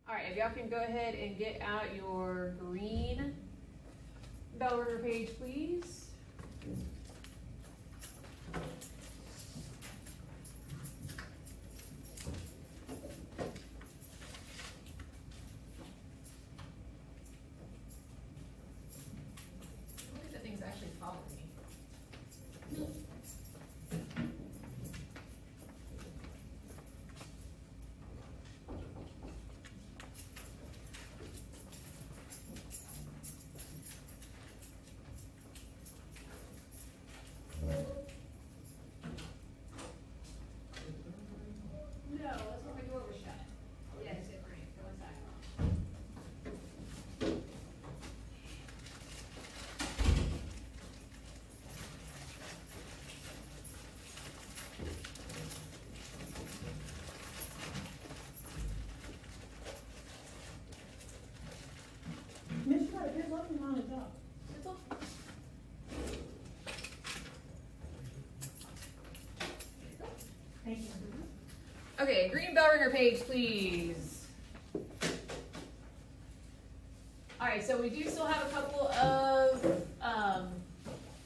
All right, if y'all can go ahead and get out your green bell ringer page, please. I think the thing's actually following me. No, that's what my door was shut. Yes, it rained. Go inside. Miss White, there's nothing on the top. That's all. Thank you. Okay, green bell ringer page, please. All right, so we do still have a couple of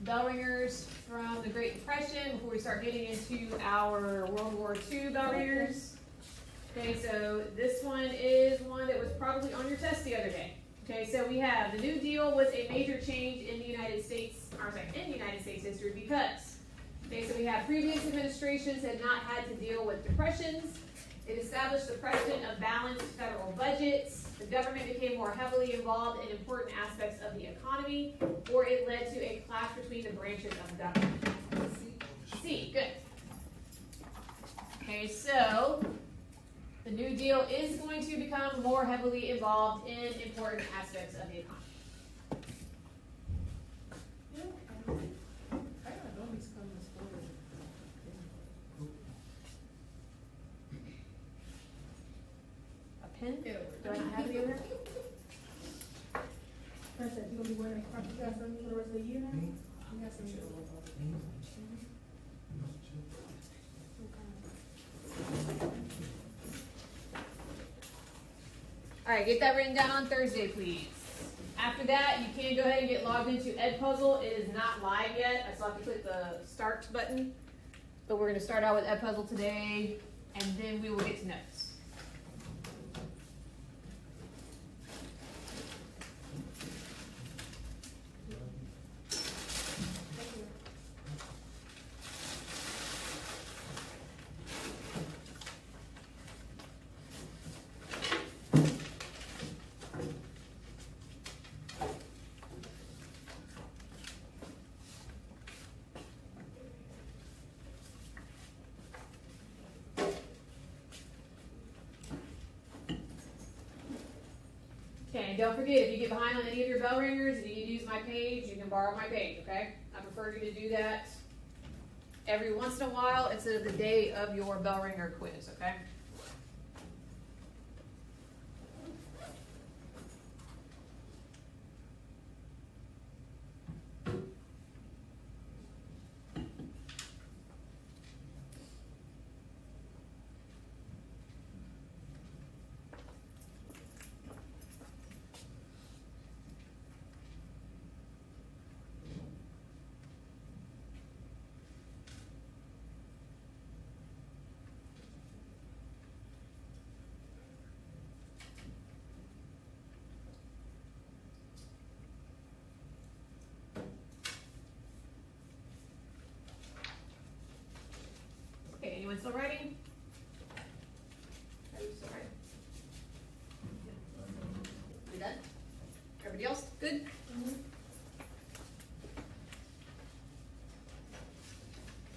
bell ringers from the Great Depression before we start getting into our World War II bell ringers. Okay, so this one is one that was probably on your test the other day. Okay, so we have the New Deal was a major change in the United States, in United States history because, okay, so we have previous administrations had not had to deal with depressions. It established the precedent of balanced federal budgets. The government became more heavily involved in important aspects of the economy, or it led to a clash between the branches of government. C, good. Okay, so the New Deal is going to become more heavily involved in important aspects of the economy. A pen? Do I not have any over here? Princess, you gonna be wearing a crop dress for the rest of the year now? You got some. All right, get that written down on Thursday, please. After that, you can go ahead and get logged into Edpuzzle. It is not live yet. I still have to click the start button. But we're going to start out with Edpuzzle today, and then we will get to notes. Okay, and don't forget, if you get behind on any of your bell ringers and you need to use my page, you can borrow my page, okay? I prefer you to do that every once in a while instead of the day of your bell ringer quiz, okay? Okay, anyone still writing? Are you still writing? We done? Everybody else good?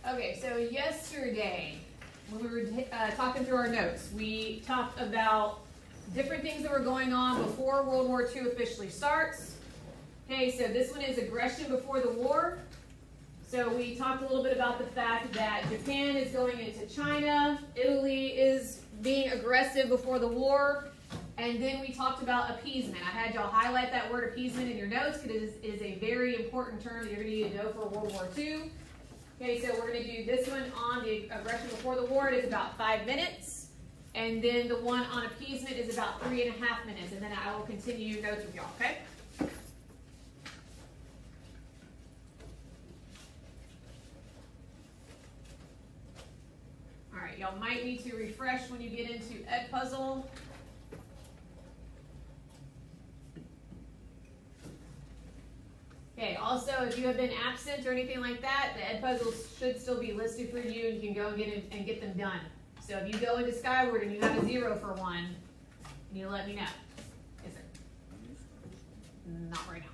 Okay, so yesterday, when we were talking through our notes, we talked about different things that were going on before World War II officially starts. Okay, so this one is aggression before the war. So we talked a little bit about the fact that Japan is going into China, Italy is being aggressive before the war, and then we talked about appeasement. I had y'all highlight that word appeasement in your notes because it is a very important term that you're going to need to know for World War II. Okay, so we're going to do this one on the aggression before the war. It is about 5 minutes. And then the one on appeasement is about 3.5 minutes, and then I will continue notes with y'all, okay? All right, y'all might need to refresh when you get into Edpuzzle. Okay, also, if you have been absent or anything like that, the Edpuzzles should still be listed for you, and you can go and get them done. So if you go into Skyward and you have a 0 for one, you let me know. Yes, sir. Not right now.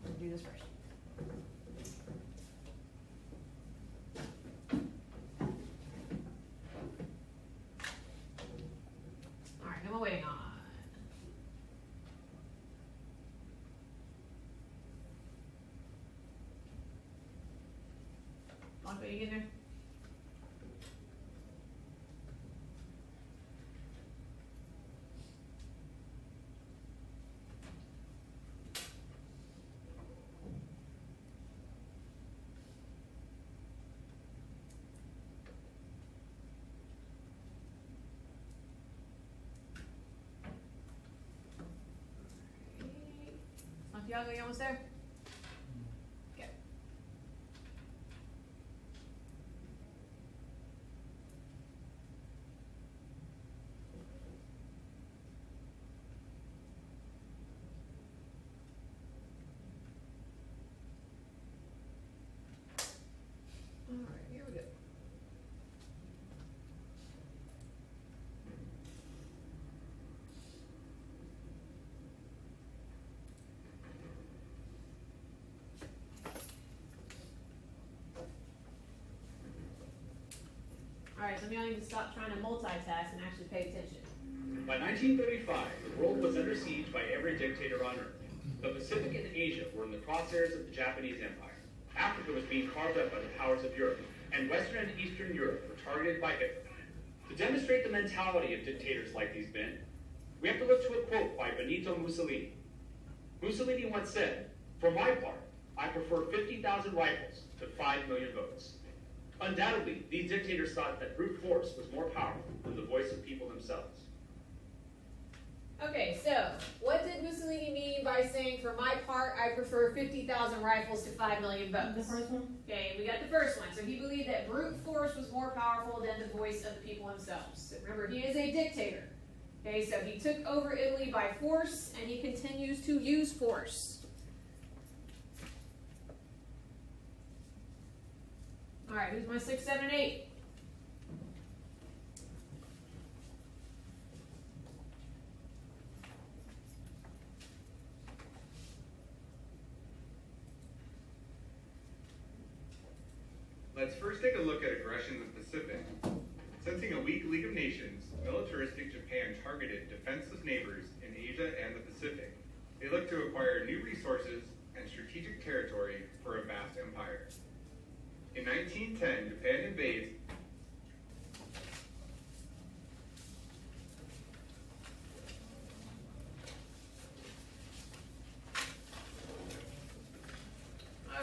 Let's do this first. All right, who am I waiting on? Blanco, you get in there? Santiago, you almost there? Okay. All right, here we go. All right, some of y'all need to stop trying to multitask and actually pay attention. By 1935, the world was under siege by every dictator on earth. The Pacific and Asia were in the crosshairs of the Japanese Empire. Africa was being carved up by the powers of Europe, and Western and Eastern Europe were targeted by Hitler. To demonstrate the mentality of dictators like these men, we have to look to a quote by Benito Mussolini. Mussolini once said, "For my part, I prefer 50,000 rifles to 5 million votes." Undoubtedly, these dictators thought that brute force was more powerful than the voice of people themselves. Okay, so what did Mussolini mean by saying, "For my part, I prefer 50,000 rifles to 5 million votes"? The first one? Okay, we got the first one. So he believed that brute force was more powerful than the voice of the people themselves. So remember, he is a dictator. Okay, so he took over Italy by force, and he continues to use force. All right, who's my 6, 7, and 8? Let's first take a look at aggression in the Pacific. Sensing a weak League of Nations, militaristic Japan targeted defenseless neighbors in Asia and the Pacific. They looked to acquire new resources and strategic territory for a vast empire. In 1910, Japan invades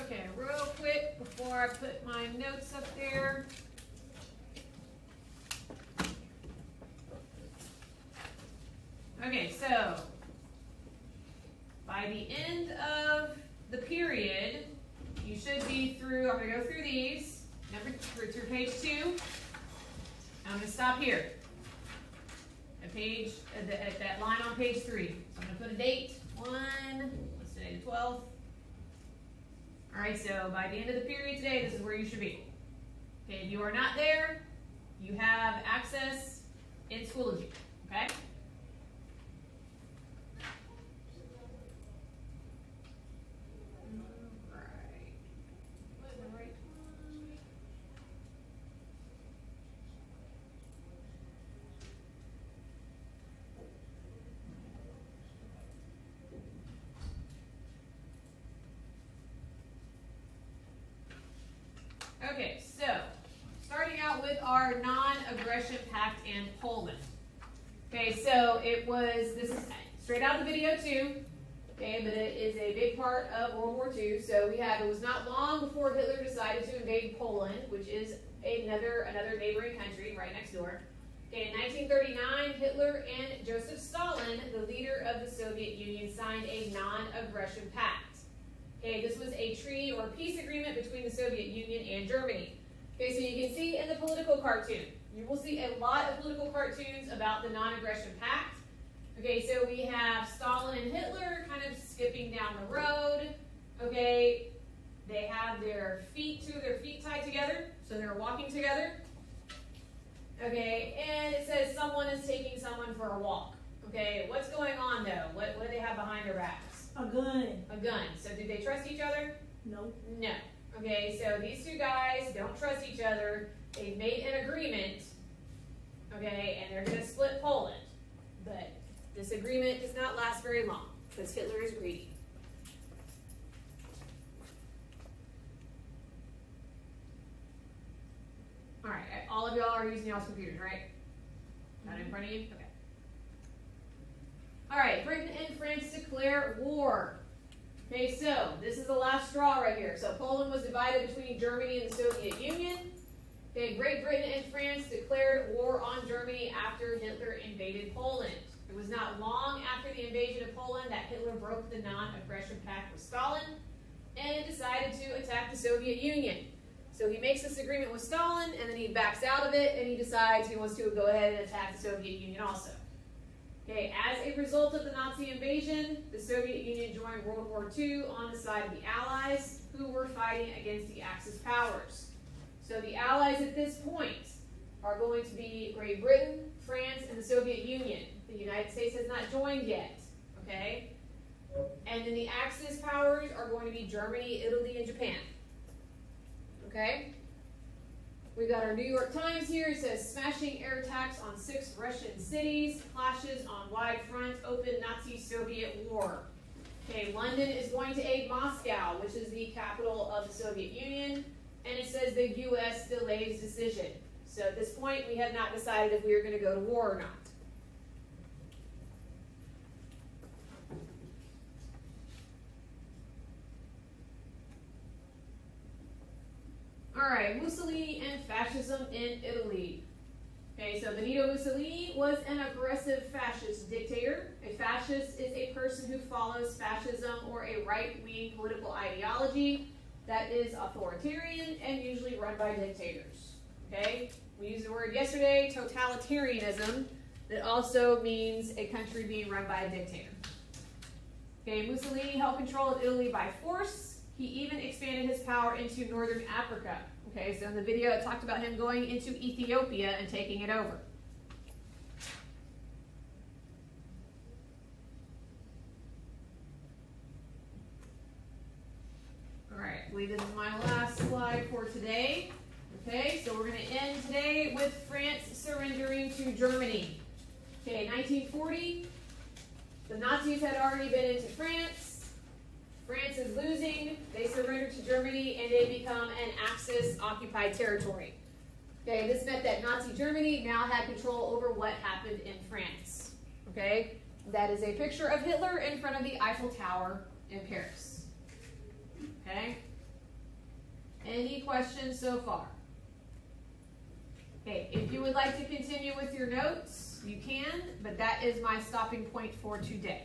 Okay, real quick before I put my notes up there. Okay, so by the end of the period, you should be through, I'm gonna go through these, through page 2. I'm gonna stop here. At that line on page 3. So I'm gonna put a date, what's today, the 12th? All right, so by the end of the period today, this is where you should be. Okay, if you are not there, you have access in Schoology, okay? All right. What is the right one? Okay, so starting out with our non-aggression pact and Poland. Okay, so this is straight out of the video too. Okay, but it is a big part of World War II. So it was not long before Hitler decided to invade Poland, which is another neighboring country right next door. Okay, in 1939, Hitler and Joseph Stalin, the leader of the Soviet Union, signed a non-aggression pact. Okay, this was a treaty or peace agreement between the Soviet Union and Germany. Okay, so you can see in the political cartoon, you will see a lot of political cartoons about the non-aggression pact. Okay, so we have Stalin and Hitler kind of skipping down the road. Okay, they have their feet tied together, so they're walking together. Okay, and it says someone is taking someone for a walk. Okay, what's going on though? What do they have behind their backs? A gun. A gun. So did they trust each other? Nope. No. Okay, so these two guys don't trust each other. They've made an agreement. Okay, and they're going to split Poland. But this agreement does not last very long because Hitler is greedy. All right, all of y'all are using y'all's computers, right? Not in front of you? Okay. All right, Britain and France declare war. Okay, so this is the last straw right here. So Poland was divided between Germany and the Soviet Union. Okay, Great Britain and France declared war on Germany after Hitler invaded Poland. It was not long after the invasion of Poland that Hitler broke the non-aggression pact with Stalin and decided to attack the Soviet Union. So he makes this agreement with Stalin, and then he backs out of it, and he decides he wants to go ahead and attack the Soviet Union also. Okay, as a result of the Nazi invasion, the Soviet Union joined World War II on the side of the Allies, who were fighting against the Axis powers. So the Allies at this point are going to be Great Britain, France, and the Soviet Union. The United States has not joined yet, okay? And then the Axis powers are going to be Germany, Italy, and Japan. Okay? We've got our New York Times here. It says, smashing air attacks on 6 Russian cities, clashes on wide front, open Nazi-Soviet war. Okay, London is going to aid Moscow, which is the capital of the Soviet Union, and it says the U.S. delays decision. So at this point, we have not decided if we are going to go to war or not. All right, Mussolini and fascism in Italy. Okay, so Benito Mussolini was an aggressive fascist dictator. A fascist is a person who follows fascism or a right-wing political ideology that is authoritarian and usually run by dictators. Okay, we used the word yesterday, totalitarianism, that also means a country being run by a dictator. Okay, Mussolini held control of Italy by force. He even expanded his power into northern Africa. Okay, so in the video it talked about him going into Ethiopia and taking it over. All right, I believe this is my last slide for today. Okay, so we're going to end today with France surrendering to Germany. Okay, 1940, the Nazis had already been into France. France is losing, they surrender to Germany, and they become an Axis-occupied territory. Okay, this meant that Nazi Germany now had control over what happened in France. Okay, that is a picture of Hitler in front of the Eiffel Tower in Paris. Okay, any questions so far? Okay, if you would like to continue with your notes, you can, but that is my stopping point for today.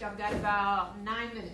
I've got about 9 minutes.